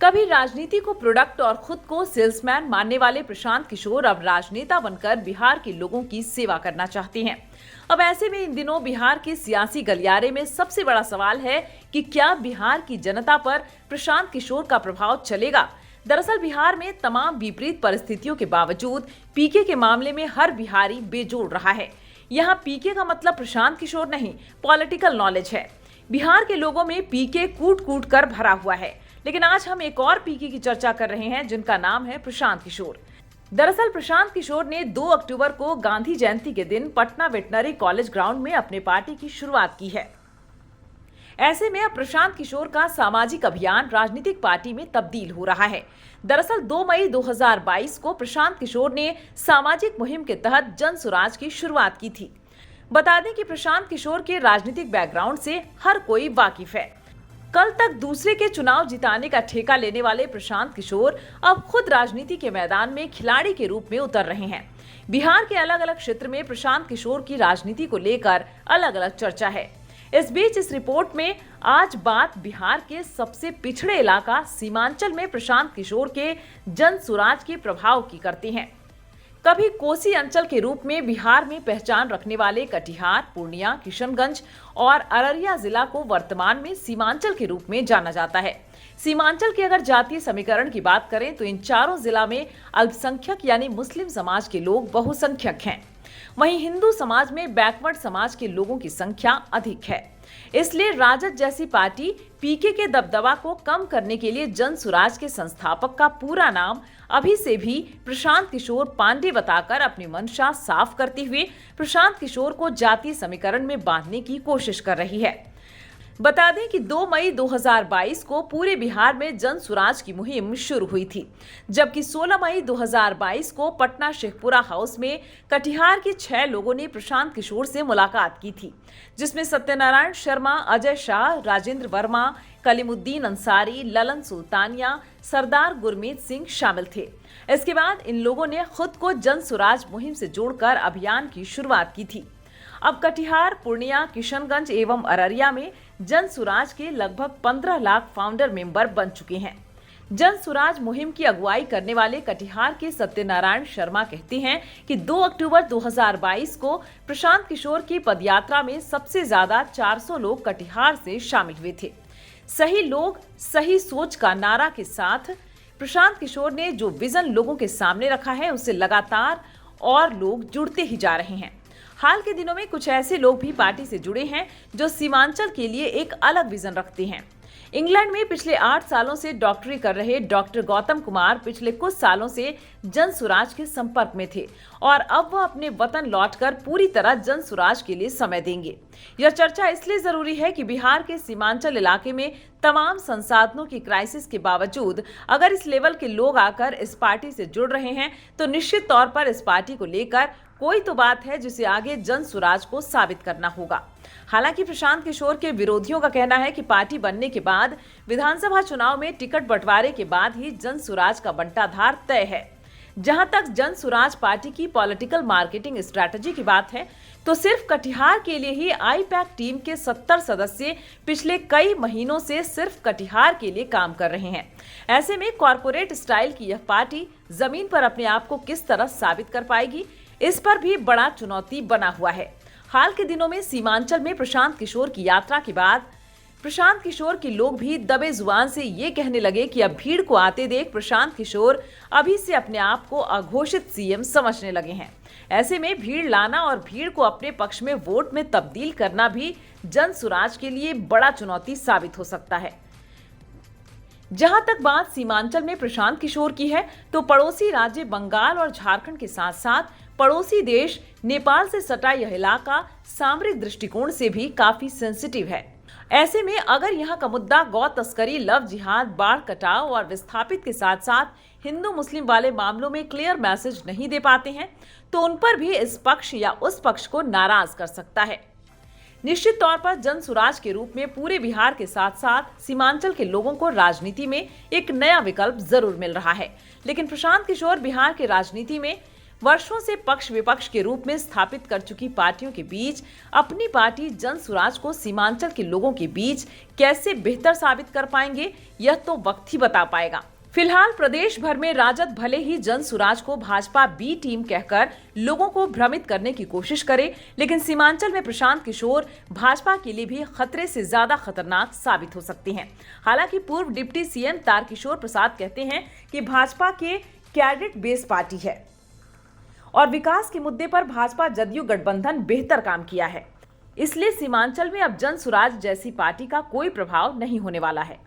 कभी राजनीति को प्रोडक्ट और खुद को सेल्समैन मानने वाले प्रशांत किशोर अब राजनेता बनकर बिहार के लोगों की सेवा करना चाहते हैं। अब ऐसे में इन दिनों बिहार के सियासी गलियारे में सबसे बड़ा सवाल है कि क्या बिहार की जनता पर प्रशांत किशोर का प्रभाव चलेगा। दरअसल बिहार में तमाम विपरीत परिस्थितियों के बावजूद पीके के मामले में हर बिहारी बेजोड़ रहा है। यहाँ पीके का मतलब प्रशांत किशोर नहीं, पॉलिटिकल नॉलेज है। बिहार के लोगों में पीके कूट कूट कर भरा हुआ है। लेकिन आज हम एक और पीके की चर्चा कर रहे हैं जिनका नाम है प्रशांत किशोर। दरअसल प्रशांत किशोर ने 2 अक्टूबर को गांधी जयंती के दिन पटना वेटनरी कॉलेज ग्राउंड में अपने पार्टी की शुरुआत की है। ऐसे में अब प्रशांत किशोर का सामाजिक अभियान राजनीतिक पार्टी में तब्दील हो रहा है। दरअसल 2 मई 2022 को प्रशांत किशोर ने सामाजिक मुहिम के तहत जन सुराज की शुरुआत की थी। बता दें कि प्रशांत किशोर के राजनीतिक बैकग्राउंड से हर कोई वाकिफ है। कल तक दूसरे के चुनाव जिताने का ठेका लेने वाले प्रशांत किशोर अब खुद राजनीति के मैदान में खिलाड़ी के रूप में उतर रहे हैं। बिहार के अलग अलग क्षेत्र में प्रशांत किशोर की राजनीति को लेकर अलग अलग चर्चा है। इस बीच इस रिपोर्ट में आज बात बिहार के सबसे पिछड़े इलाका सीमांचल में प्रशांत किशोर के जन सुराज के प्रभाव की करते हैं। कभी कोसी अंचल के रूप में बिहार में पहचान रखने वाले कटिहार, पूर्णिया, किशनगंज और अररिया जिला को वर्तमान में सीमांचल के रूप में जाना जाता है। सीमांचल के अगर जातीय समीकरण की बात करें तो इन चारों जिला में अल्पसंख्यक यानी मुस्लिम समाज के लोग बहुसंख्यक हैं। वहीं हिंदू समाज में बैकवर्ड समाज के लोगों की संख्या अधिक है। इसलिए राजद जैसी पार्टी पीके के दबदबा को कम करने के लिए जन सुराज के संस्थापक का पूरा नाम अभी से भी प्रशांत किशोर पांडे बताकर अपनी मंशा साफ करते हुए प्रशांत किशोर को जातीय समीकरण में बांधने की कोशिश कर रही है। बता दें कि 2 मई 2022 को पूरे बिहार में जन सुराज की मुहिम शुरू हुई थी, जबकि 16 मई 2022 को पटना शेखपुरा हाउस में कटिहार के 6 लोगों ने प्रशांत किशोर से मुलाकात की थी, जिसमें सत्यनारायण शर्मा, अजय शाह, राजेंद्र वर्मा, कलीमुद्दीन अंसारी, ललन सुल्तानिया, सरदार गुरमीत सिंह शामिल थे। इसके बाद इन लोगों ने खुद को जन सुराज मुहिम से जोड़कर अभियान की शुरुआत की थी। अब कटिहार, पूर्णिया, किशनगंज एवं अररिया में जन सुराज के लगभग 15 लाख फाउंडर मेंबर बन चुके हैं। जन सुराज मुहिम की अगुवाई करने वाले कटिहार के सत्यनारायण शर्मा कहते हैं कि 2 अक्टूबर 2022 को प्रशांत किशोर की पदयात्रा में सबसे ज्यादा 400 लोग कटिहार से शामिल हुए थे। सही लोग सही सोच का नारा के साथ प्रशांत किशोर ने जो विजन लोगों के सामने रखा है उससे लगातार और लोग जुड़ते ही जा रहे हैं। हाल के दिनों में कुछ ऐसे लोग भी पार्टी से जुड़े हैं जो सीमांचल के लिए एक अलग विजन रखते हैं। इंग्लैंड में पिछले 8 सालों से डॉक्टरी कर रहे डॉक्टर गौतम कुमार पिछले कुछ सालों से जन सुराज के संपर्क में थे और अब वह अपने वतन लौटकर पूरी तरह जन सुराज के लिए समय देंगे। यह चर्चा इसलिए जरूरी है कि बिहार के सीमांचल इलाके में तमाम संसाधनों की क्राइसिस के बावजूद अगर इस लेवल के लोग आकर इस पार्टी से जुड़ रहे हैं तो निश्चित तौर पर इस पार्टी को लेकर कोई तो बात है जिसे आगे जन सुराज को साबित करना होगा। हालांकि प्रशांत किशोर के विरोधियों का कहना है कि पार्टी बनने के बाद विधानसभा चुनाव में टिकट बंटवारे के बाद ही जन सुराज का बंटाधार तय है। जहां तक जन सुराज पार्टी की पॉलिटिकल मार्केटिंग स्ट्रैटेजी की बात है तो सिर्फ कटिहार के लिए ही आईपैक टीम के 70 सदस्य पिछले कई महीनों से सिर्फ कटिहार के लिए काम कर रहे हैं। ऐसे में कॉर्पोरेट स्टाइल की यह पार्टी जमीन पर अपने आप को किस तरह साबित कर पाएगी, इस पर भी बड़ा चुनौती बना हुआ है। हाल के दिनों में सीमांचल में प्रशांत किशोर की यात्रा के बाद प्रशांत किशोर के लोग भी दबे जुबान से ये कहने लगे कि अब भीड़ को आते देख प्रशांत किशोर अभी से अपने आप को अघोषित सीएम समझने लगे हैं। ऐसे में भीड़ लाना और भीड़ को अपने पक्ष में वोट में तब्दील करना भी जन सुराज के लिए बड़ा चुनौती साबित हो सकता है। जहां तक बात सीमांचल में प्रशांत किशोर की है तो पड़ोसी राज्य बंगाल और झारखंड के साथ साथ पड़ोसी देश नेपाल से सटा यह इलाका सामरिक दृष्टिकोण से भी काफी सेंसिटिव है। ऐसे में अगर यहाँ का मुद्दा गौ तस्करी, लव जिहाद, बाढ़ कटाव और विस्थापित के साथ साथ हिंदू मुस्लिम वाले मामलों में क्लियर मैसेज नहीं दे पाते हैं तो उन पर भी इस पक्ष या उस पक्ष को नाराज कर सकता है। निश्चित तौर पर जन सुराज के रूप में पूरे बिहार के साथ साथ सीमांचल के लोगों को राजनीति में एक नया विकल्प जरूर मिल रहा है। लेकिन प्रशांत किशोर बिहार के राजनीति में वर्षों से पक्ष विपक्ष के रूप में स्थापित कर चुकी पार्टियों के बीच अपनी पार्टी जन सुराज को सीमांचल के लोगों के बीच कैसे बेहतर साबित कर पाएंगे, यह तो वक्त ही बता पाएगा। फिलहाल प्रदेश भर में राजद भले ही जन सुराज को भाजपा बी टीम कहकर लोगों को भ्रमित करने की कोशिश करे, लेकिन सीमांचल में प्रशांत किशोर भाजपा के लिए भी खतरे से ज्यादा खतरनाक साबित हो सकते हैं। हालांकि पूर्व डिप्टी सीएम तारकिशोर प्रसाद कहते हैं कि भाजपा के कैडेट बेस पार्टी है और विकास के मुद्दे पर भाजपा जदयू गठबंधन बेहतर काम किया है, इसलिए सीमांचल में अब जन सुराज जैसी पार्टी का कोई प्रभाव नहीं होने वाला है।